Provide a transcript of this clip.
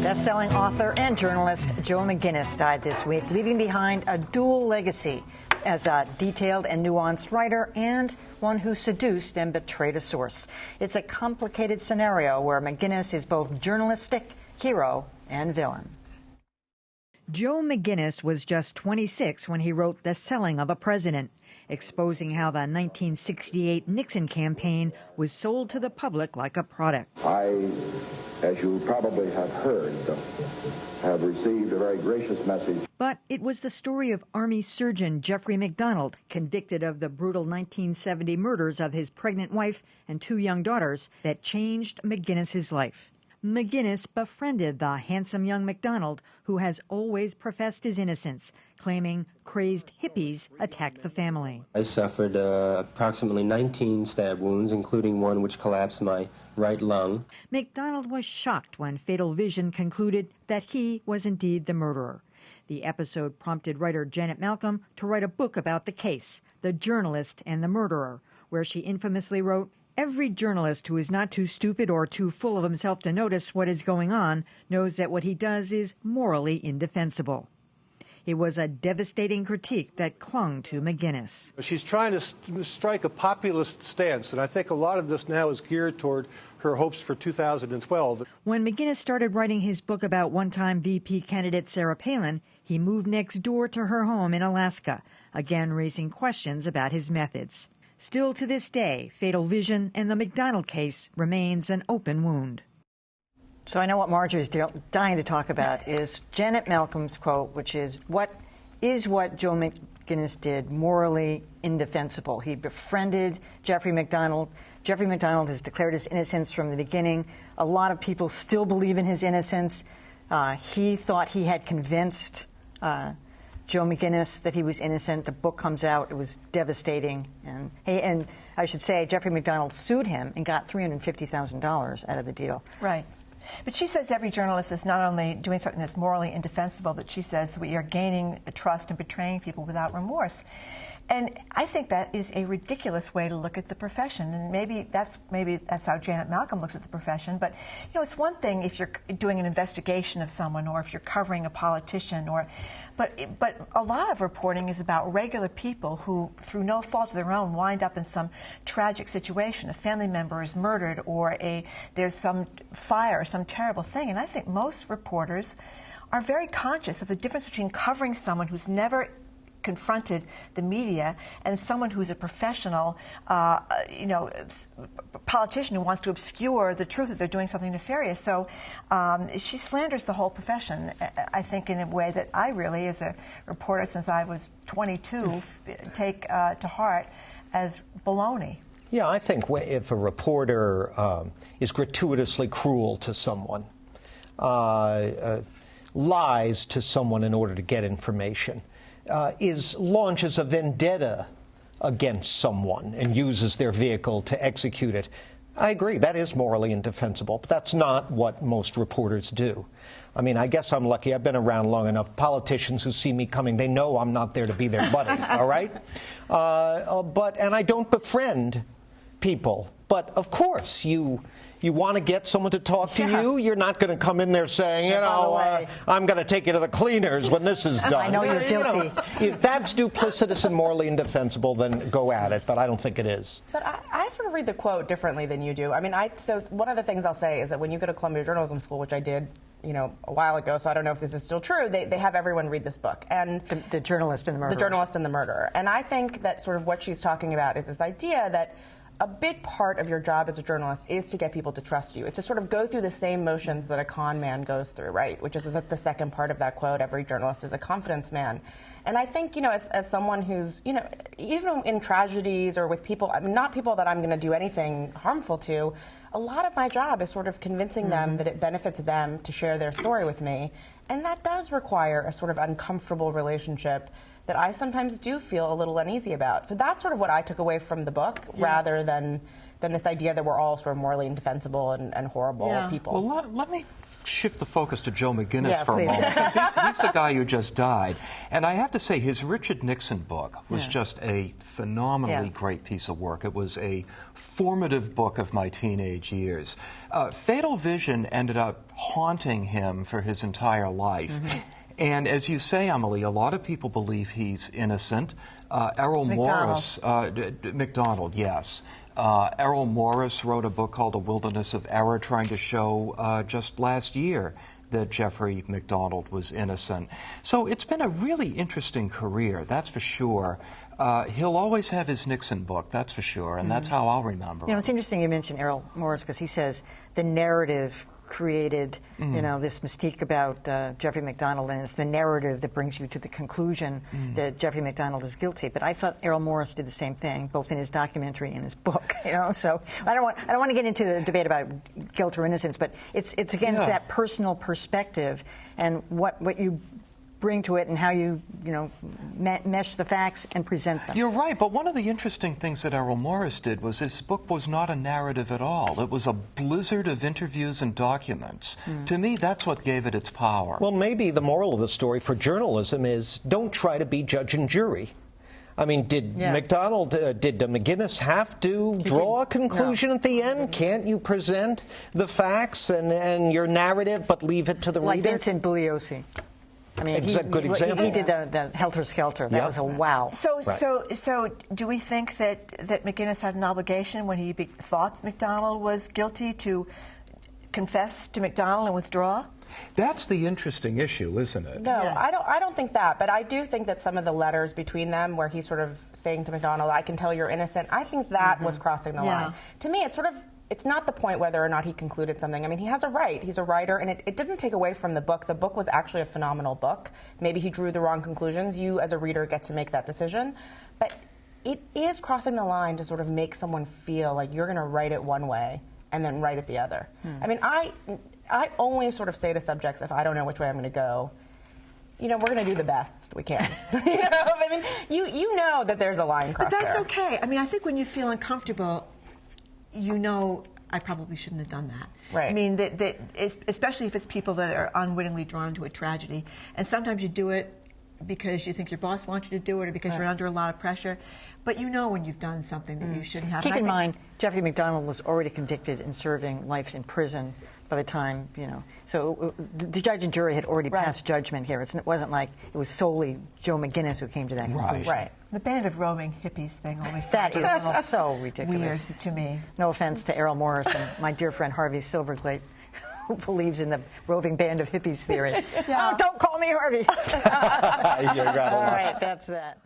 Best-selling author and journalist Joe McGinniss died this week, leaving behind a dual legacy as a detailed and nuanced writer and one who seduced and betrayed a source. It's a complicated scenario where McGinniss is both journalistic hero and villain. Joe McGinniss was just 26 when he wrote The Selling of a President, exposing how the 1968 Nixon campaign was sold to the public like a product. I, as you probably have heard, have received a very gracious message. But it was the story of Army surgeon Jeffrey McDonald, convicted of the brutal 1970 murders of his pregnant wife and 2 young daughters, that changed McGinnis's life. McGinniss befriended the handsome young McDonald, who has always professed his innocence, claiming crazed hippies attacked the family. I suffered approximately 19 stab wounds, including one which collapsed my right lung. McDonald was shocked when Fatal Vision concluded that he was indeed the murderer. The episode prompted writer Janet Malcolm to write a book about the case, The Journalist and the Murderer, where she infamously wrote, "Every journalist who is not too stupid or too full of himself to notice what is going on knows that what he does is morally indefensible." It was a devastating critique that clung to McGinniss. She's trying to strike a populist stance, and I think a lot of this now is geared toward her hopes for 2012. When McGinniss started writing his book about one-time VP candidate Sarah Palin, he moved next door to her home in Alaska, again raising questions about his methods. Still to this day, Fatal Vision and the McDonald case remains an open wound. So I know what Marjorie's dying to talk about is Janet Malcolm's quote, which is what Joe McGinniss did morally indefensible? He befriended Jeffrey McDonald. Jeffrey McDonald has declared his innocence from the beginning. A lot of people still believe in his innocence. He thought he had convinced Joe McGinniss that he was innocent. The book comes out. It was devastating. And I should say, Jeffrey McDonald sued him and got $350,000 out of the deal. Right. But she says every journalist is not only doing something that's morally indefensible, that she says we are gaining trust and betraying people without remorse. And I think that is a ridiculous way to look at the profession. And maybe that's how Janet Malcolm looks at the profession. But, you know, it's one thing if you're doing an investigation of someone or if you're covering a politician but a lot of reporting is about regular people who, through no fault of their own, wind up in some tragic situation. A family member is murdered or there's some fire, some terrible thing. And I think most reporters are very conscious of the difference between covering someone who's never confronted the media and someone who's a professional, politician who wants to obscure the truth that they're doing something nefarious. So she slanders the whole profession, I think, in a way that I really, as a reporter since I was 22, take to heart as baloney. Yeah, I think if a reporter is gratuitously cruel to someone, lies to someone in order to get information, launches a vendetta against someone and uses their vehicle to execute it, I agree, that is morally indefensible, but that's not what most reporters do. I mean, I guess I'm lucky. I've been around long enough. Politicians who see me coming, they know I'm not there to be their buddy, all right? And I don't befriend people. But, of course, you want to get someone to talk to you. You're not going to come in there saying, I'm going to take you to the cleaners when this is done. I know you're guilty. If that's duplicitous and morally indefensible, then go at it. But I don't think it is. But I sort of read the quote differently than you do. I mean, so one of the things I'll say is that when you go to Columbia Journalism School, which I did, a while ago, so I don't know if this is still true, they have everyone read this book. And the Journalist and the Murderer. The Journalist and the Murderer. And I think that sort of what she's talking about is this idea that a big part of your job as a journalist is to get people to trust you. It's to sort of go through the same motions that a con man goes through, right? Which is the second part of that quote, every journalist is a confidence man. And I think, as someone who's, even in tragedies or with people, I mean, not people that I'm going to do anything harmful to, a lot of my job is sort of convincing them that it benefits them to share their story with me. And that does require a sort of uncomfortable relationship that I sometimes do feel a little uneasy about. So that's sort of what I took away from the book, rather than this idea that we're all sort of morally indefensible and horrible people. Well, let me share shift the focus to Joe McGinniss Yeah, for a please. moment, because he's the guy who just died. And I have to say, his Richard Nixon book was just a phenomenally great piece of work. It was a formative book of my teenage years. Fatal Vision ended up haunting him for his entire life. And as you say, Emily, a lot of people believe he's innocent. Errol Morris, MacDonald, yes. Errol Morris wrote a book called A Wilderness of Error, trying to show just last year that Jeffrey MacDonald was innocent. So it's been a really interesting career, that's for sure. He'll always have his Nixon book, that's for sure, and that's how I'll remember him. It's interesting you mentioned Errol Morris, because he says the narrative created, this mystique about Jeffrey MacDonald, and it's the narrative that brings you to the conclusion that Jeffrey MacDonald is guilty. But I thought Errol Morris did the same thing, both in his documentary and his book. So I don't want to get into the debate about guilt or innocence, but it's against that personal perspective and what you bring to it and how you mesh the facts and present them. You're right, but one of the interesting things that Errol Morris did was his book was not a narrative at all. It was a blizzard of interviews and documents. To me, that's what gave it its power. Well, maybe the moral of the story for journalism is don't try to be judge and jury. I mean, did McGinniss have to draw a conclusion at the end? Can't you present the facts and your narrative, but leave it to the like reader? Vincent Bugliosi. I mean, good example. He did the Helter Skelter. That was a wow. So do we think that McGinniss had an obligation when he thought MacDonald was guilty to confess to MacDonald and withdraw? That's the interesting issue, isn't it? No, I don't think that, but I do think that some of the letters between them where he's sort of saying to MacDonald, I can tell you're innocent, I think that was crossing the line. To me, it's not the point whether or not he concluded something. I mean, he has a right. He's a writer, and it doesn't take away from the book. The book was actually a phenomenal book. Maybe he drew the wrong conclusions. You, as a reader, get to make that decision. But it is crossing the line to sort of make someone feel like you're going to write it one way and then write it the other. I mean, I always sort of say to subjects, if I don't know which way I'm going to go, we're going to do the best we can. I mean, you know that there's a line crossed there. But that's okay. I mean, I think when you feel uncomfortable, I probably shouldn't have done that. Right. I mean, especially if it's people that are unwittingly drawn to a tragedy. And sometimes you do it because you think your boss wants you to do it or because you're under a lot of pressure. But when you've done something that you shouldn't have. Keep in mind, Jeffrey MacDonald was already convicted and serving life in prison by the time, So the judge and jury had already passed judgment here. It wasn't like it was solely Joe McGinniss who came to that conclusion. Right. The band of roaming hippies thing always that is so ridiculous. Weird to me. No offense to Errol Morris and my dear friend Harvey Silverglate, who believes in the roving band of hippies theory. Oh, don't call me Harvey. You're right. All right, that's that.